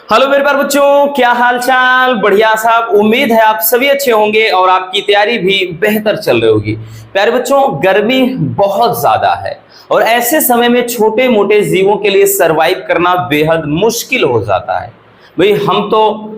Hello मेरे प्यारे बच्चों, क्या हाल चाल। बढ़िया साहब, उम्मीद है आप सभी अच्छे होंगे और आपकी तैयारी भी बेहतर चल रही होगी। प्यारे बच्चों, गर्मी बहुत ज्यादा है और ऐसे समय में छोटे मोटे जीवों के लिए सरवाइव करना बेहद मुश्किल हो जाता है। भाई हम तो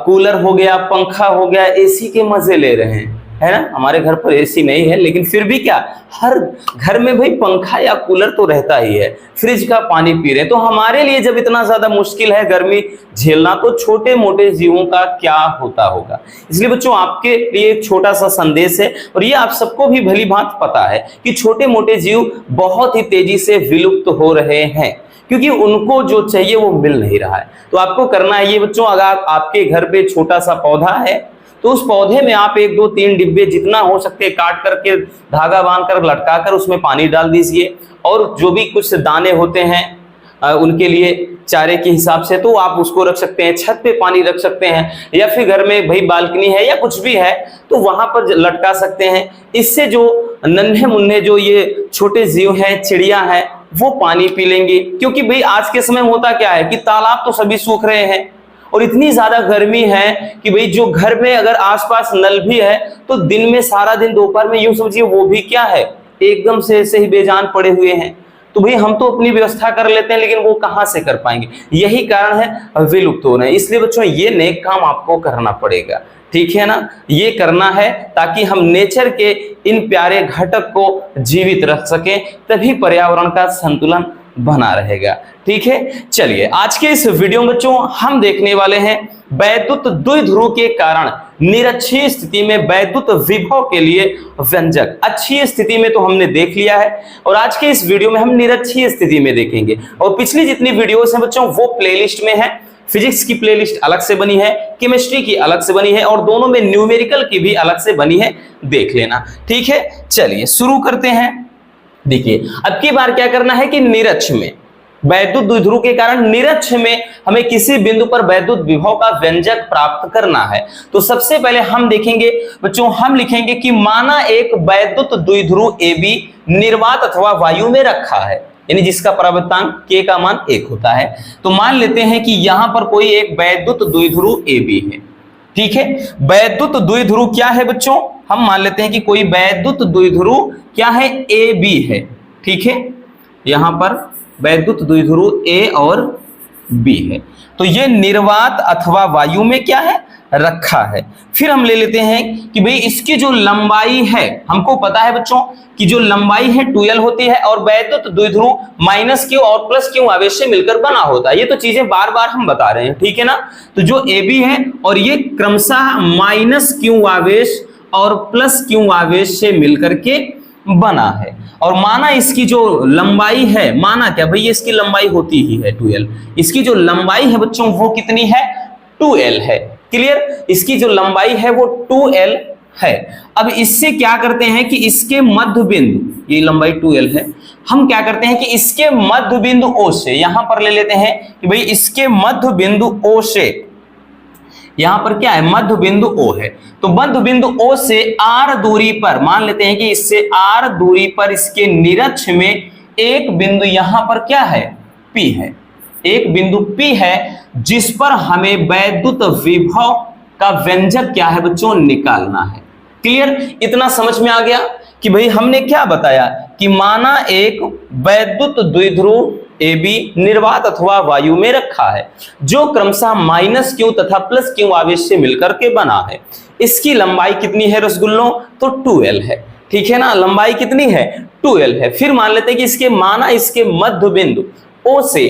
कूलर हो गया, पंखा हो गया, एसी के मजे ले रहे हैं, है ना। हमारे घर पर एसी नहीं है, लेकिन फिर भी क्या, हर घर में भाई पंखा या कूलर तो रहता ही है। फ्रिज का पानी पी रहे हैं, तो हमारे लिए जब इतना ज्यादा मुश्किल है गर्मी झेलना, तो छोटे मोटे जीवों का क्या होता होगा। इसलिए बच्चों, आपके लिए एक छोटा सा संदेश है, और ये आप सबको भी भली भांति पता है कि छोटे मोटे जीव बहुत ही तेजी से विलुप्त हो रहे हैं, क्योंकि उनको जो चाहिए वो मिल नहीं रहा है। तो आपको करना है ये बच्चों, अगर आपके घर पे छोटा सा पौधा है तो उस पौधे में आप 1 2 3 डिब्बे जितना हो सकते काट करके, धागा बांध कर, लटका कर उसमें पानी डाल दीजिए। और जो भी कुछ दाने होते हैं उनके लिए चारे के हिसाब से, तो आप उसको रख सकते हैं, छत पे पानी रख सकते हैं, या फिर घर में भाई बालकनी है या कुछ भी है तो वहां पर लटका सकते हैं। इससे जो नन्हे मुन्ने जो ये छोटे जीव हैं, चिड़िया हैं, वो पानी पी लेंगे। क्योंकि भाई आज के समय में होता क्या है कि तालाब तो सभी सूख रहे हैं और इतनी ज्यादा गर्मी है कि भाई जो घर में अगर आसपास नल भी है तो दिन में, सारा दिन दोपहर में यूं समझिए वो भी क्या है, एकदम से ऐसे ही बेजान पड़े हुए हैं। तो भाई हम तो अपनी व्यवस्था कर लेते हैं, लेकिन वो कहां से कर पाएंगे। यही कारण है विलुप्त हो रहे हैं। इसलिए बच्चों, ये नेक काम आपको करना पड़ेगा, ठीक है ना। ये करना है ताकि हम नेचर के इन प्यारे घटक को जीवित रख सकें, तभी पर्यावरण का संतुलन बना रहेगा, ठीक है। चलिए, आज के इस वीडियो में बच्चों हम देखने वाले हैं वैद्युत द्विध्रुव के कारण निरक्षीय स्थिति में वैद्युत विभव के लिए व्यंजक। अच्छी स्थिति में तो हमने देख लिया है, और आज के इस वीडियो में हम निरक्षीय स्थिति में देखेंगे। और पिछली जितनी वीडियोस हैं बच्चों, वो प्लेलिस्ट में है। फिजिक्स की प्लेलिस्ट अलग से बनी है, केमिस्ट्री की अलग से बनी है, और दोनों में न्यूमेरिकल की भी अलग से बनी है, देख लेना, ठीक है। चलिए शुरू करते हैं। देखिए, अब की बार क्या करना है कि निरक्ष में वैद्युत द्विध्रुव के कारण निरक्ष में हमें किसी बिंदु पर वैद्युत विभव का व्यंजक प्राप्त करना है। तो सबसे पहले हम देखेंगे बच्चों, हम लिखेंगे कि माना एक वैद्युत द्विध्रुव AB निर्वात अथवा वायु में रखा है, यानी जिसका परावर्तनांक k का मान 1 होता है। तो मान लेते हैं कि यहां पर कोई एक वैद्युत द्विध्रुव AB है, ठीक है। वैद्युत द्विध्रुव क्या है बच्चों, हम मान लेते हैं कि कोई वैद्युत द्विध्रुव क्या है, AB है, ठीक है। यहां पर वैद्युत द्विध्रुव A और B है। तो ये निर्वात अथवा वायु में क्या है, रखा है। फिर हम ले लेते हैं कि भाई इसकी जो लंबाई है, हमको पता है बच्चों कि जो लंबाई है 2L होती है, और वैद्युत द्विध्रुव -q और +q आवेश से मिलकर बना होता है। ये तो चीजें बार बार हम बता रहे हैं, ठीक है ना। तो जो AB है और ये क्रमशः -q आवेश और +q आवेश से मिलकर के बना है। और माना इसकी जो लंबाई है, माना क्या भाई, इसकी लंबाई होती ही है 2L। इसकी जो लंबाई है बच्चों वो कितनी है, 2L है। क्लियर, इसकी जो लंबाई है वो 2L है। अब इससे क्या करते हैं कि इसके मध्य बिंदु, ये लंबाई 2L है, हम क्या करते हैं कि इसके मध्य बिंदु O से, यहां पर ले लेते हैं कि भाई इसके मध्य बिंदु O से, यहां पर क्या है, मध्य बिंदु O है। तो मध्य बिंदु O से R दूरी पर, मान लेते हैं कि इससे R दूरी पर इसके निरक्ष में एक बिंदु यहां पर क्या है, P है। एक बिंदु P है जिस पर हमें वैद्युत विभव का व्यंजक क्या है बच्चों, निकालना है। क्लियर, इतना समझ में आ गया कि भाई हमने क्या बताया कि माना एक वैद्युत द्विध्रुव AB निर्वात अथवा वायु में रखा है, जो क्रमशः -q तथा +q आवेश से मिलकर के बना है। इसकी लंबाई कितनी है रसगुल्लों, तो 2L है, ठीक है ना। लंबाई कितनी है, 2L है। फिर मान लेते हैं कि इसके माना इसके मध्य बिंदु O से,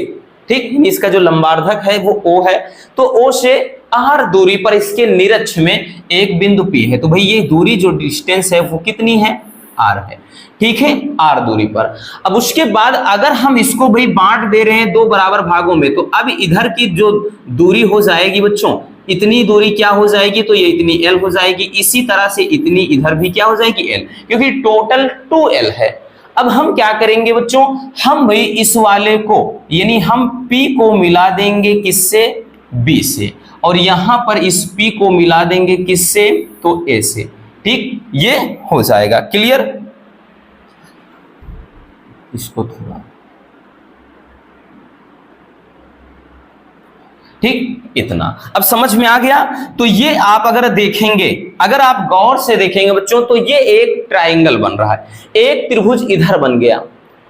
ठीक, इसका जो लंबार्धक है वो O है, तो O से R दूरी पर इसके निरक्ष में एक बिंदु P है। तो भाई ये दूरी जो डिस्टेंस है वो कितनी है, R है, ठीक है, R दूरी पर। अब उसके बाद अगर हम इसको भाई बांट दे रहे हैं 2 बराबर भागों में, तो अब इधर की जो दूरी हो जाएगी बच्चों, इतनी दूरी क्या हो जाएगी, तो ये इतनी L हो जाएगी। इसी तरह से इतनी इधर भी क्या हो जाएगी, L, क्योंकि टोटल 2L है। अब हम क्या करेंगे बच्चों, हम भाई इस वाले को, यानी हम P को मिला देंगे किससे, B से, और यहां पर इस P को मिला देंगे किससे, तो A से, ठीक, ये हो जाएगा। क्लियर, इसको थोड़ा ठीक, इतना अब समझ में आ गया। तो ये आप अगर देखेंगे, अगर आप गौर से देखेंगे बच्चों, तो ये एक ट्रायंगल बन रहा है, एक त्रिभुज इधर बन गया,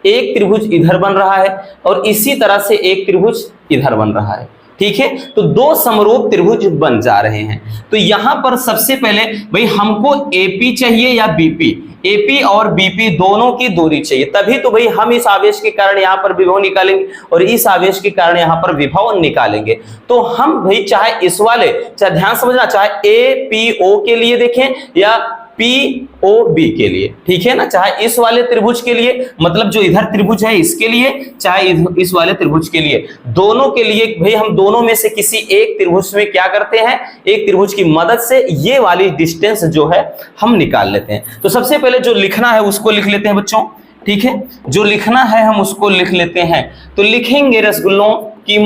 एक त्रिभुज इधर बन रहा है, और इसी तरह से एक त्रिभुज इधर बन रहा है। ठीक है, तो दो समरूप त्रिभुज बन जा रहे हैं। तो यहां पर सबसे पहले भाई हमको एपी चाहिए या बीपी, एपी और बीपी दोनों की दूरी चाहिए, तभी तो भाई हम इस आवेश के कारण यहां पर विभव निकालेंगे और इस आवेश के कारण यहां पर विभव निकालेंगे। तो हम भाई चाहे इस वाले, चाहे ध्यान समझना, चाहे एपीओ के लिए देखें या पीओबी के लिए, ठीक है ना, चाहे इस वाले त्रिभुज के लिए, मतलब जो इधर त्रिभुज है इसके लिए, चाहे इस वाले त्रिभुज के लिए, दोनों के लिए भाई हम दोनों में से किसी एक त्रिभुज में क्या करते हैं, एक त्रिभुज की मदद से ये वाली डिस्टेंस जो है हम निकाल लेते हैं। तो सबसे पहले जो लिखना है उसको लिख लेते हैं बच्चों, ठीक है, जो लिखना है हम उसको लिख लेते हैं। तो लिखेंगे रसगुल्लों की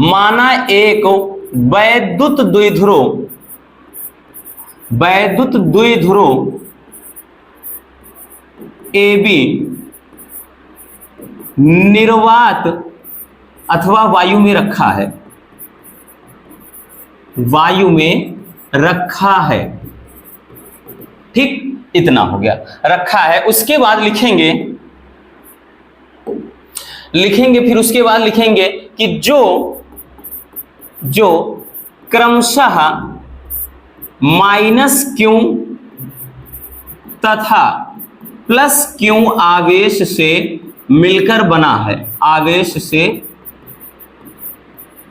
माना एक वैद्युत द्विध्रुव AB निर्वात अथवा वायु में रखा है, वायु में रखा है, ठीक, इतना हो गया, रखा है। उसके बाद लिखेंगे फिर उसके बाद लिखेंगे कि जो क्रमशः -q तथा +q आवेश से मिलकर बना है, आवेश से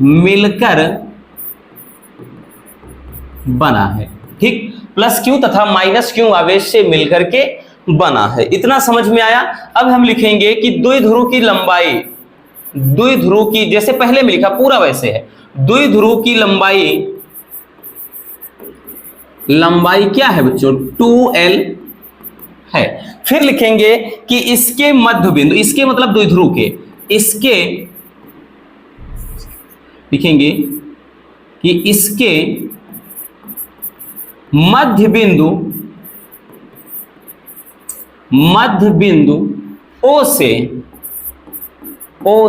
मिलकर बना है, ठीक, +q तथा -q आवेश से मिलकर के बना है। इतना समझ में आया। अब हम लिखेंगे कि द्विध्रुव की लंबाई, द्विध्रुव की, जैसे पहले में लिखा पूरा वैसे है, द्विध्रुव की लंबाई क्या है बच्चों, 2l है। फिर लिखेंगे कि इसके मध्य बिंदु, इसके मतलब द्विध्रुव के, इसके लिखेंगे कि इसके मध्य बिंदु O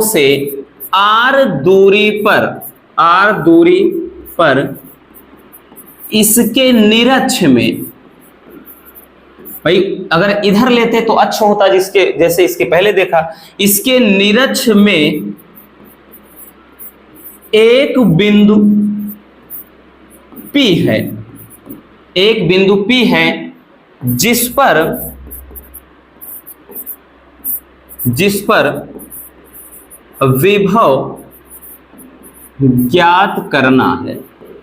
से r दूरी पर इसके निरक्ष में, भाई अगर इधर लेते तो अच्छा होता, जिसके जैसे इसके पहले देखा, इसके निरक्ष में एक बिंदु P है, एक बिंदु P है जिस पर विभव ज्ञात करना है,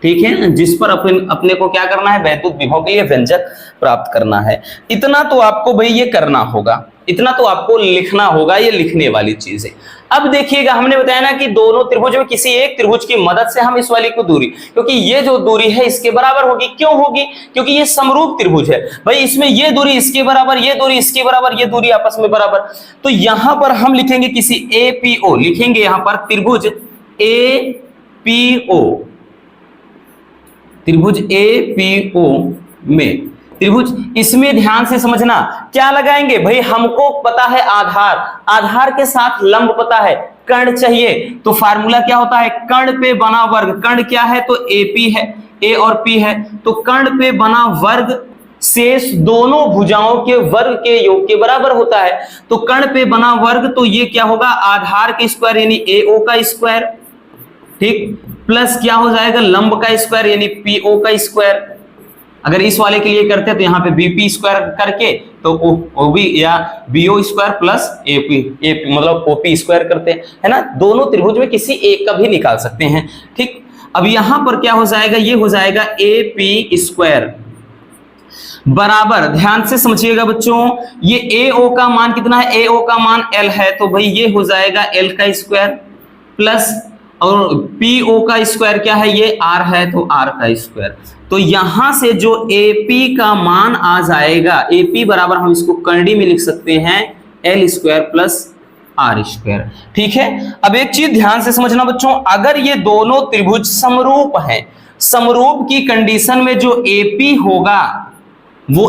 ठीक है, जिस पर अपने को क्या करना है, वैद्युत विभव के लिए व्यंजक प्राप्त करना है। इतना तो आपको भाई ये करना होगा, इतना तो आपको लिखना होगा, ये लिखने वाली चीज है। अब देखिएगा, हमने बताया ना कि दोनों त्रिभुज में किसी एक त्रिभुज की मदद से हम इस वाली को दूरी, क्योंकि ये जो दूरी है इसके बराबर होगी, क्यों होगी, क्योंकि ये समरूप त्रिभुज है भाई, इसमें ये दूरी इसके बराबर, ये दूरी इसके बराबर, ये दूरी आपस में बराबर। तो यहां पर हम लिखेंगे किसी एपीओ, लिखेंगे यहां पर त्रिभुज एपीओ, त्रिभुज एपीओ में, त्रिभुज, इसमें ध्यान से समझना क्या लगाएंगे भाई, हमको पता है आधार, आधार के साथ लंब पता है, कर्ण चाहिए, तो फार्मूला क्या होता है, कर्ण पे बना वर्ग, कर्ण क्या है तो एपी है, ए और पी है, तो कर्ण पे बना वर्ग शेष दोनों भुजाओं के वर्ग के योग के बराबर होता है। तो कर्ण पे बना वर्ग, तो ये क्या होगा, आधार के स्क्वायर यानी एओ का स्क्वायर, ठीक, प्लस क्या हो जाएगा, लंब का स्क्वायर यानी पीओ का स्क्वायर। अगर इस वाले के लिए करते हैं तो यहाँ पे बीपी स्क्वायर करके तो ओबी या बीओ स्क्वायर प्लस एपी मतलब ओपी स्क्वायर करते हैं, है ना, दोनों त्रिभुज में किसी एक का भी निकाल सकते हैं, ठीक। अब यहां पर क्या हो जाएगा, ये हो जाएगा एपी स्क्वायर बराबर, ध्यान से समझिएगा बच्चों, ये एओ का मान कितना है, एओ का मान एल है, तो भाई ये हो जाएगा एल का स्क्वायर प्लस, और पीओ का स्क्वायर क्या है, ये आर है, तो आर का स्क्वायर। तो यहां से जो एपी का मान आ जाएगा, एपी बराबर हम इसको कर्णी में लिख सकते हैं L square plus R square, ठीक है। अब एक चीज ध्यान से समझना बच्चों, अगर ये दोनों त्रिभुज समरूप हैं, समरूप की कंडीशन में जो एपी होगा वो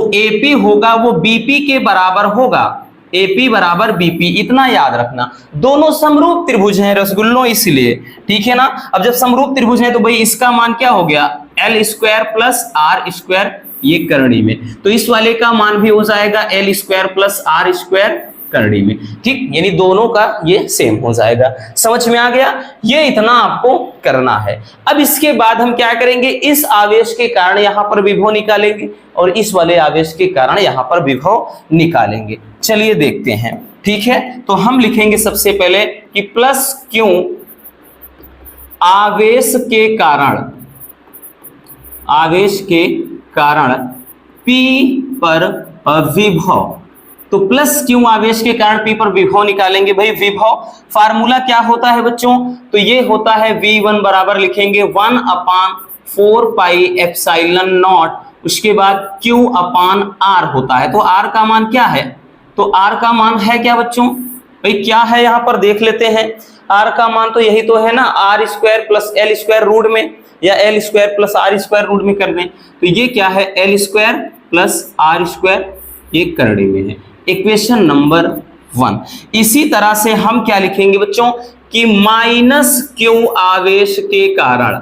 बीपी के बराबर होगा, AP बराबर BP, इतना याद रखना। दोनों समरूप त्रिभुज हैं रसगुल्लों, इसलिए ठीक है ना। अब जब समरूप त्रिभुज है तो भाई इसका मान क्या हो गया, L square plus R square, ये करड़ी में, तो इस वाले का मान भी हो जाएगा L square plus R square करड़ी में, ठीक, यानी दोनों का ये सेम हो जाएगा। समझ में आ गया, ये इतना आपको करना है। अब इसके बाद हम क्या करेंगे, इस आवेश के कारण यहां पर विभव निकालेंगे और इस वाले आवेश के कारण यहां पर विभव निकालेंगे। चलिए देखते हैं, ठीक है। तो हम लिखेंगे सबसे पहले कि प्लस क्यू आवेश के कारण P पर विभव, तो प्लस क्यू आवेश के कारण P पर विभव निकालेंगे। भाई विभव फार्मूला क्या होता है बच्चों, तो ये होता है V1 बराबर लिखेंगे 1/4 पाई एप्सिलॉन नॉट, उसके बाद Q अपान R होता है। तो R का मान क्या है, तो R का मान है क्या बच्चों, भाई क्या है यहाँ पर देख लेते हैं। R का मान तो यही तो है ना, R square plus L square root में, या L square plus R square root में कर दें, तो ये क्या है L square plus R square, ये करड़ी में है, इक्वेशन नंबर 1। इसी तरह से हम क्या लिखेंगे बच्चों कि माइनस क्यू आवेश के कारण,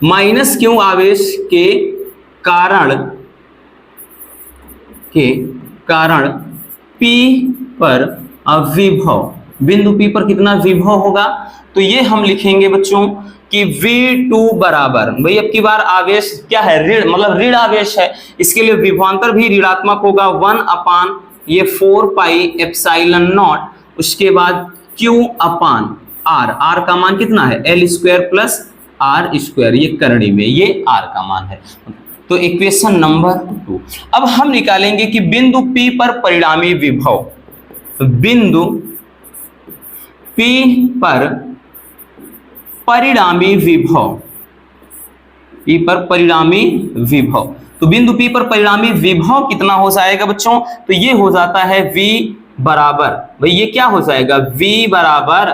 माइनस क्यू आवेश के कारण P पर विभव, बिंदु P पर कितना विभव होगा, तो ये हम लिखेंगे बच्चों कि V2 बराबर, भाई अब की बार आवेश क्या है, ऋण, मतलब ऋण आवेश है, इसके लिए विभवांतर भी ऋणात्मक होगा 1/4 पाई एप्सिलॉन नॉट, उसके बाद Q अपान R, R का मान कितना है L square plus R square, ये करड़ी में, ये R का मान है। तो इक्वेशन नंबर 2। अब हम निकालेंगे कि बिंदु P पर परिणामी विभव, बिंदु P पर परिणामी विभव, P पर परिणामी विभव, तो बिंदु P पर परिणामी विभव कितना हो जाएगा बच्चों, तो ये हो जाता है V बराबर, भाई ये क्या हो जाएगा V बराबर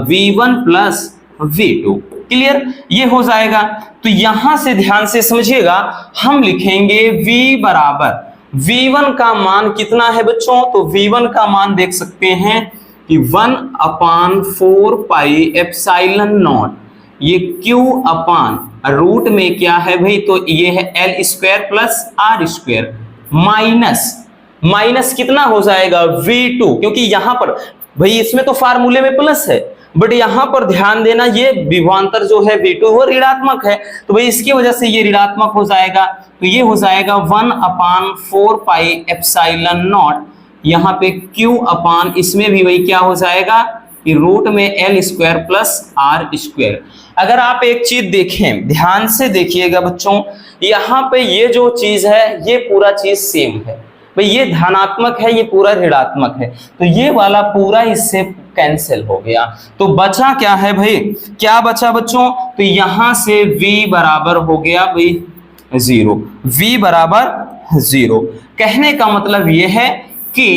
V1 प्लस V2, क्लियर, ये हो जाएगा। तो यहां से ध्यान से समझिएगा, हम लिखेंगे V बराबर, V1 का मान कितना है बच्चों, तो V1 का मान देख सकते हैं कि 1/4 पाई एप्सिलॉन नॉट, ये Q अपान रूट में क्या है भाई, तो ये है L square plus R square, minus कितना हो जाएगा V2, क्योंकि यहां पर भाई इसमें तो फार्मूले में प्लस है, बट यहां पर ध्यान देना ये विभवांतर जो है V2 वो ऋणात्मक है, तो भाई इसकी वजह से ये ऋणात्मक हो जाएगा, तो ये हो जाएगा 1/4 पाई एप्सिलॉन नॉट, यहाँ पे Q अपान, इसमें भी वही क्या हो जाएगा कि रूट में L square plus R square. अगर आप एक चीज देखें, ध्यान से देखिएगा बच्चों, यहाँ पे ये जो चीज है ये पूरा चीज सेम है, भाई ये धनात्मक है, ये पूरा ऋणात्मक है, तो ये वाला पूरा इससे कैंसिल हो गया, तो बचा क्या है भाई, क्या बचा बच्चों, तो यहां से V बराबर हो गया भाई 0, V बराबर 0। कहने का मतलब यह है कि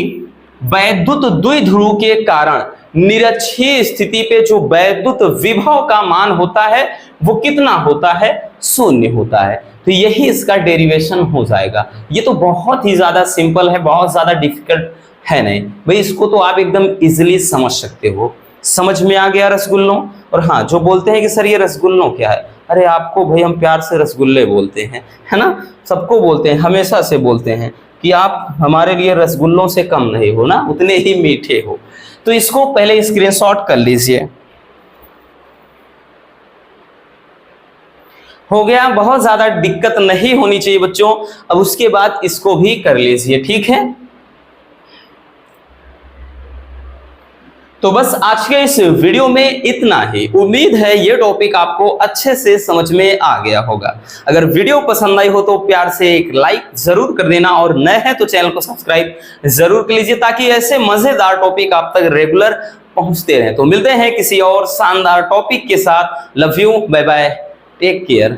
वैद्युत द्विध्रुव के कारण निरक्षीय स्थिति पे जो वैद्युत विभव का मान होता है वो कितना होता है, 0 होता है। तो यही इसका डेरिवेशन हो जाएगा। ये तो बहुत ही ज्यादा सिंपल है, बहुत ज्यादा डिफिकल्ट है नहीं भाई, इसको तो आप एकदम इजीली समझ सकते हो। समझ में आ गया रसगुल्लों। और हाँ, जो बोलते हैं कि सर ये रसगुल्लों क्या है, अरे आपको भाई हम प्यार से रसगुल्ले बोलते हैं, है ना, सबको बोलते हैं, हमेशा से बोलते हैं कि आप हमारे लिए रसगुल्लों से कम नहीं हो ना, उतने ही मीठे हो। तो इसको पहले स्क्रीनशॉट कर लीजिए। हो गया, बहुत ज्यादा दिक्कत नहीं होनी चाहिए बच्चों। अब उसके बाद इसको भी कर लीजिए, ठीक है। तो बस आज के इस वीडियो में इतना ही। उम्मीद है ये टॉपिक आपको अच्छे से समझ में आ गया होगा। अगर वीडियो पसंद आई हो तो प्यार से एक लाइक जरूर कर देना, और नए हैं तो चैनल को सब्सक्राइब जरूर कर लीजिए, ताकि ऐसे मजेदार टॉपिक आप तक रेगुलर पहुंचते रहें। तो मिलते हैं किसी और शानदार टॉपिक के साथ। Love you, bye bye, take care.